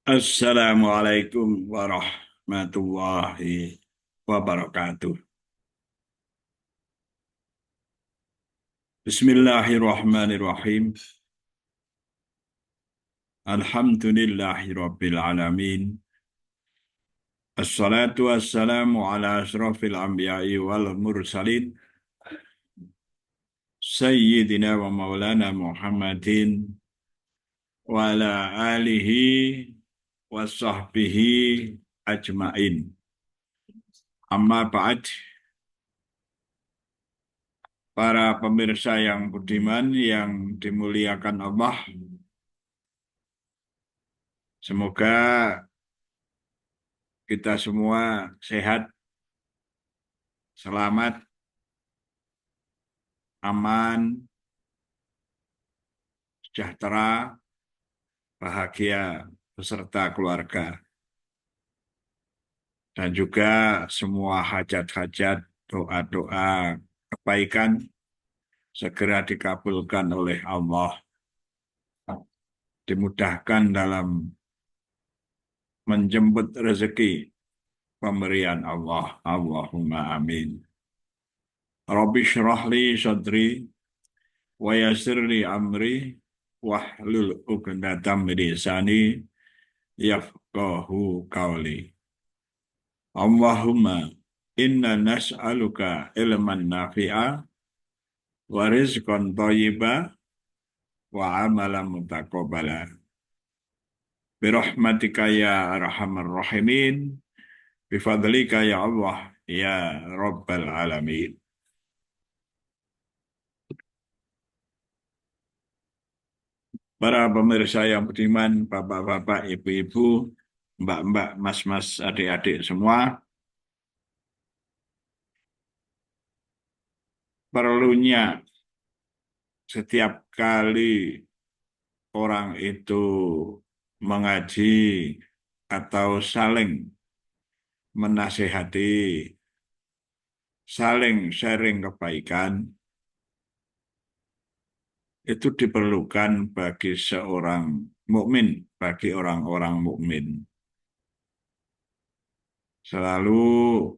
Assalamualaikum warahmatullahi wabarakatuh. Bismillahirrahmanirrahim. Alhamdulillahi rabbil alamin. Assalatu wassalamu ala asrafil anbiya'i wal mursalin. Sayyidina wa maulana Muhammadin wa ala alihi wa sahbihi ajmain. Amma ba'd, para pemirsa yang budiman yang dimuliakan Allah. Semoga kita semua sehat, selamat, aman, sejahtera, bahagia beserta keluarga. Dan juga semua hajat-hajat, doa-doa kebaikan segera dikabulkan oleh Allah. Dimudahkan dalam menjemput rezeki pemberian Allah. Allahumma amin. Rabbi syrah li sadri wa yassir li amri wahlul 'uqdatam min lisani yafqahu qawli. Allahumma inna nas'aluka ilman nafi'a wa rizqan thayyiba wa amalan mutaqabbala. Birahmatika ya arhamar rahimin, bifadlika ya Allah ya rabbal alamin. Para pemirsa yang budiman, bapak-bapak, ibu-ibu, mbak-mbak, mas-mas, adik-adik semua, perlunya setiap kali orang itu mengaji atau saling menasihati, saling sharing kebaikan, itu diperlukan bagi seorang mukmin, bagi orang-orang mukmin. Selalu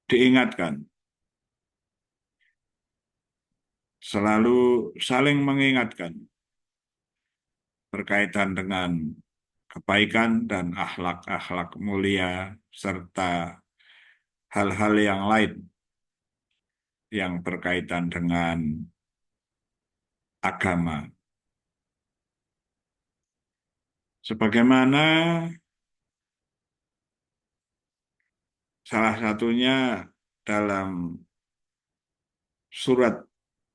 diingatkan, selalu saling mengingatkan berkaitan dengan kebaikan dan akhlak-akhlak mulia serta hal-hal yang lain yang berkaitan dengan agama. Sebagaimana salah satunya dalam surat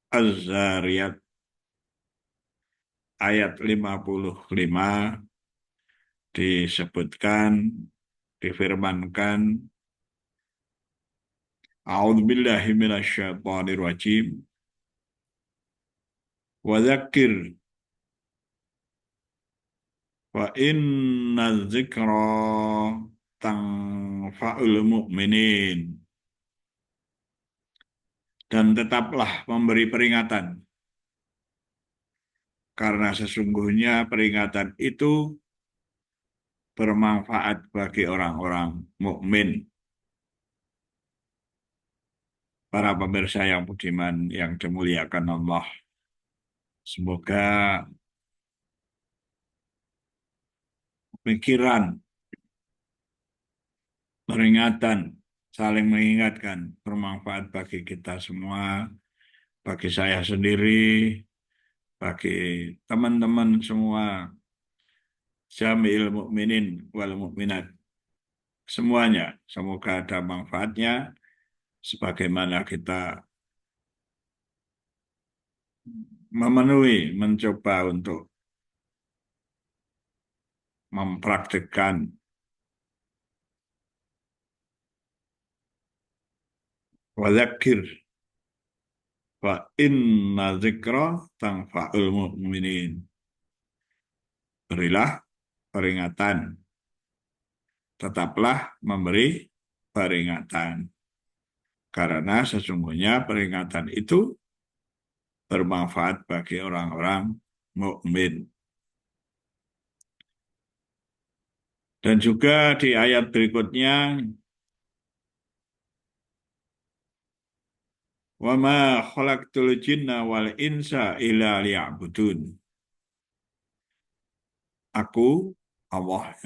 Az-Zariyat ayat 55 disebutkan, difirmankan, A'udzubillahi minasyaitonirrajim. Wa dzakir wa inna dzikra tanfa'ul mu'minin. Dan tetaplah memberi peringatan, karena sesungguhnya peringatan itu bermanfaat bagi orang-orang mukmin. Para pemirsa yang budiman yang dimuliakan Allah, semoga pikiran, peringatan, saling mengingatkan bermanfaat bagi kita semua, bagi saya sendiri, bagi teman-teman semua, jami'il mukminin wal mukminat. Semuanya, semoga ada manfaatnya, sebagaimana kita mencoba untuk mempraktikkan wadzakir wa inna dzikra tanfa'ul mu'minin. Berilah peringatan, tetaplah memberi peringatan, karena sesungguhnya peringatan itu bermanfaat bagi orang-orang mukmin. Dan juga di ayat berikutnya, wa ma khalaqtul jinna wal insa illa liya'budun. Aku, Allah,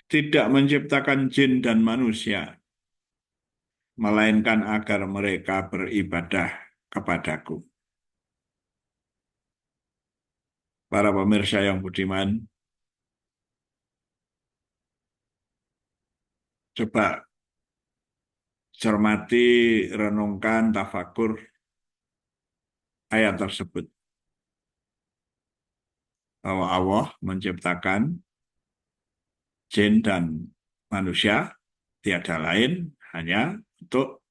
tidak menciptakan jin dan manusia, melainkan agar mereka beribadah kepadaku. Para pemirsa yang budiman, coba cermati, renungkan, tafakur ayat tersebut. Bahwa Allah menciptakan jin dan manusia tiada lain hanya untuk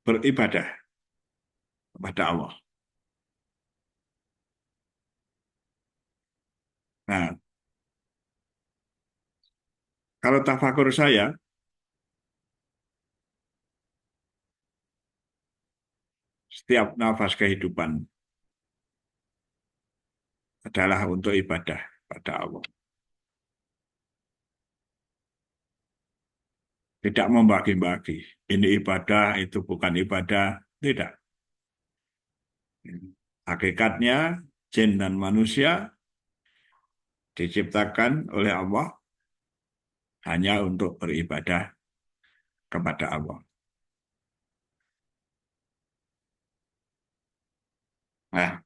beribadah kepada Allah. Nah, kalau tafakur saya, setiap nafas kehidupan adalah untuk ibadah pada Allah. Tidak membagi-bagi. Ini ibadah, itu bukan ibadah. Tidak. Hakikatnya, jin dan manusia diciptakan oleh Allah hanya untuk beribadah kepada Allah. Nah,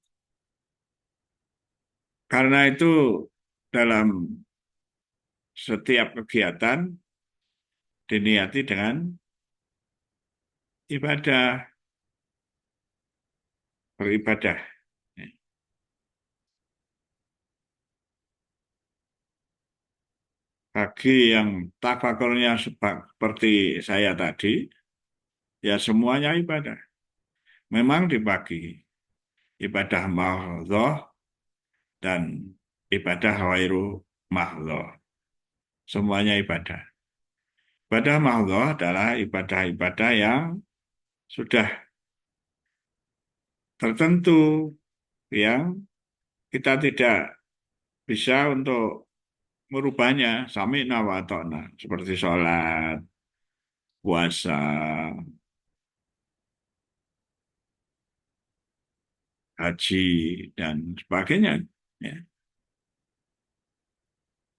karena itu dalam setiap kegiatan diniati dengan ibadah, beribadah. Bagi yang tafakurnya seperti saya tadi, ya semuanya ibadah. Memang dibagi ibadah mahdhah dan ibadah ghairu mahdhah. Semuanya ibadah. Ibadah mahdhah adalah ibadah-ibadah yang sudah tertentu, yang kita tidak bisa untuk merubahnya. Sami'na wa ata'na, seperti sholat, puasa, haji, dan sebagainya. Ya.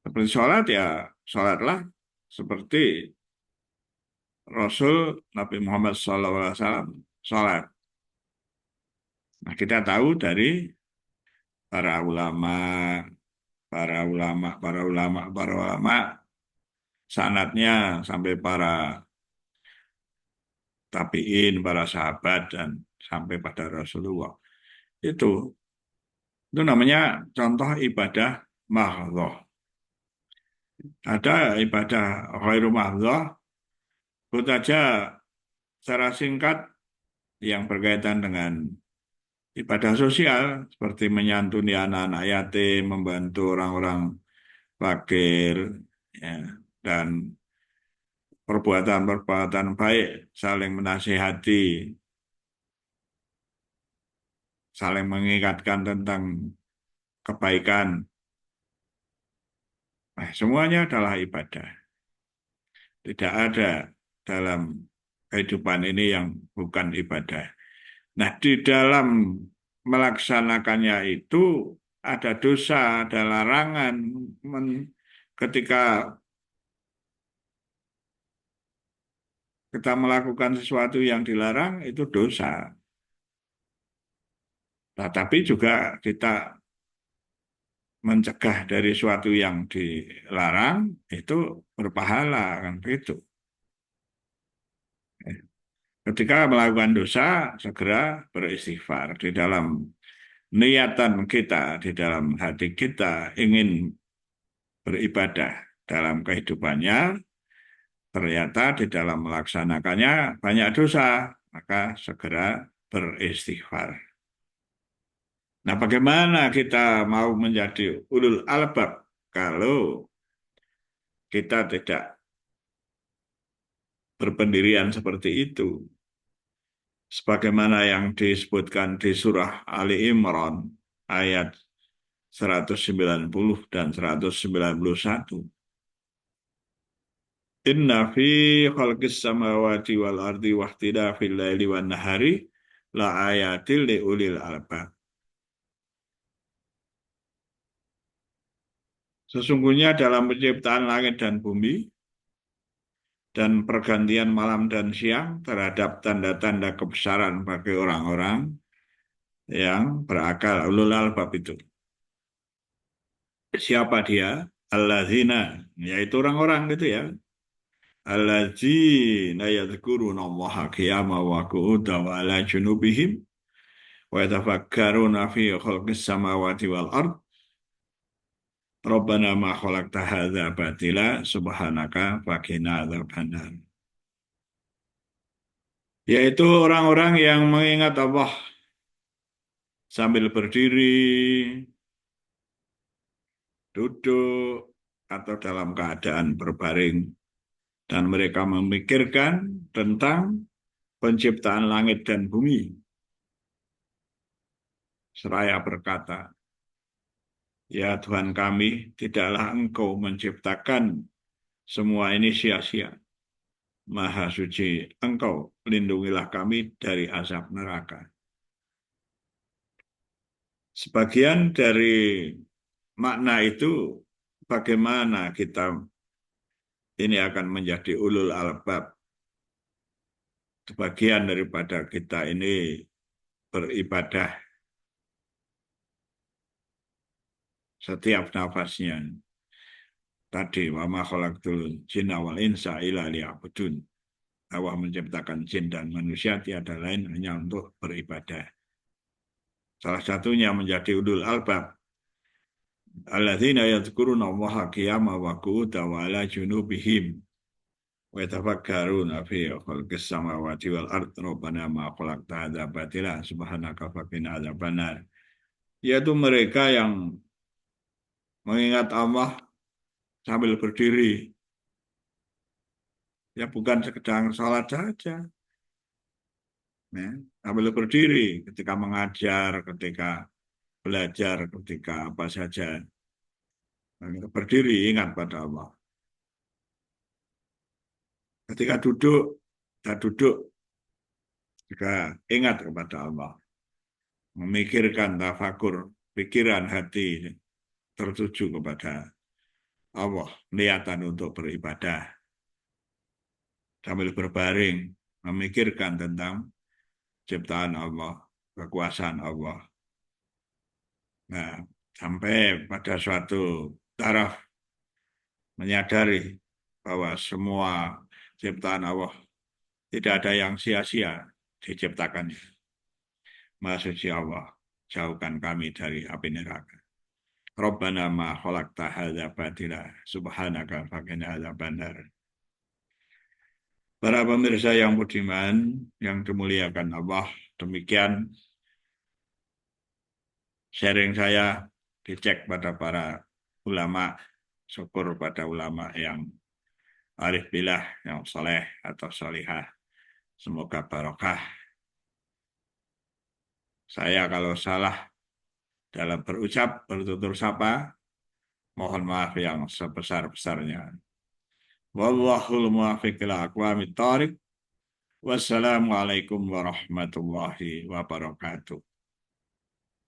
Seperti sholat, ya sholatlah seperti Rasul Nabi Muhammad SAW sholat. Nah, kita tahu dari para ulama, para ulama, sanadnya sampai para tabiin, para sahabat, dan sampai pada Rasulullah. Itu namanya contoh ibadah mahdhah. Ada ibadah ghairu mahdhah, sebut saja secara singkat yang berkaitan dengan ibadah sosial, seperti menyantuni anak-anak yatim, membantu orang-orang fakir, ya, dan perbuatan-perbuatan baik, saling menasihati, saling mengingatkan tentang kebaikan. Nah, semuanya adalah ibadah. Tidak ada dalam kehidupan ini yang bukan ibadah. Nah, di dalam melaksanakannya itu ada dosa, ada larangan. Ketika kita melakukan sesuatu yang dilarang, itu dosa. Nah, tapi juga kita mencegah dari sesuatu yang dilarang, itu berpahala, kan begitu. Ketika melakukan dosa, segera beristighfar. Di dalam niatan kita, di dalam hati kita ingin beribadah dalam kehidupannya, ternyata di dalam melaksanakannya banyak dosa, maka segera beristighfar. Nah, bagaimana kita mau menjadi ulul albab kalau kita tidak berpendirian seperti itu? Sebagaimana yang disebutkan di surah Ali Imran ayat 190 dan 191. Inna fi khalqis samawati wal ardi wa ikhtilafil laili wan nahari la ayatil li ulil albab. Sesungguhnya dalam penciptaan langit dan bumi dan pergantian malam dan siang terhadap tanda-tanda kebesaran bagi orang-orang yang berakal, ulul albab itu. Siapa dia? Alladzina, yaitu orang-orang gitu ya. Alladzina yadhkuruna Allaha qiyaman wa qu'udan wa ala junubihim wa yatafakkaruna fi khalqis samawati wal ard. Rabbana ma khalaqta hadza batila subhanaka faqina adzabannar. Yaitu orang-orang yang mengingat Allah sambil berdiri, duduk, atau dalam keadaan berbaring. Dan mereka memikirkan tentang penciptaan langit dan bumi. Seraya berkata, ya Tuhan kami, tidaklah Engkau menciptakan semua ini sia-sia. Maha suci Engkau, lindungilah kami dari azab neraka. Sebagian dari makna itu, bagaimana kita ini akan menjadi ulul albab. Sebagian daripada kita ini beribadah setiap nafasnya. Tadi, wa ma khalaqtul jinna wal insa illa liya'budun. Allah menciptakan jin dan manusia tiada lain hanya untuk beribadah. Salah satunya menjadi ulul albab. Alladzina yadhkuruna Allaha qiyaman wa qu'udan wa ala junubihim wa yatafakkaruna fi khalqis samawati wal ardi rabbana ma khalaqta hadza batila subhanaka faqina adzabannar. Yaitu mereka yang mengingat Allah sambil berdiri. Ya bukan sekedar salat saja. Ya, sambil berdiri ketika mengajar, ketika belajar, ketika apa saja. Berdiri ingat pada Allah. Ketika duduk, kita duduk juga ingat kepada Allah. Memikirkan tafakur, pikiran hati tertuju kepada Allah. Niatan untuk beribadah. Sambil berbaring, memikirkan tentang ciptaan Allah, kekuasaan Allah. Nah, sampai pada suatu taraf menyadari bahwa semua ciptaan Allah tidak ada yang sia-sia diciptakannya. Maha suci Allah, jauhkan kami dari api neraka. Rabbana ma khalaqta hadza batila subhanaka faqina adzabannar. Para pemirsa yang budiman, yang dimuliakan Allah, demikian sharing saya, dicek pada para ulama, syukur pada ulama yang arif billah, yang soleh atau solihah. Semoga barokah. Saya kalau salah dalam berucap, bertutur sapa, mohon maaf yang sebesar-besarnya. Wallahul muwaffiq ila aqwamit thoriq. Wassalamualaikum warahmatullahi wabarakatuh.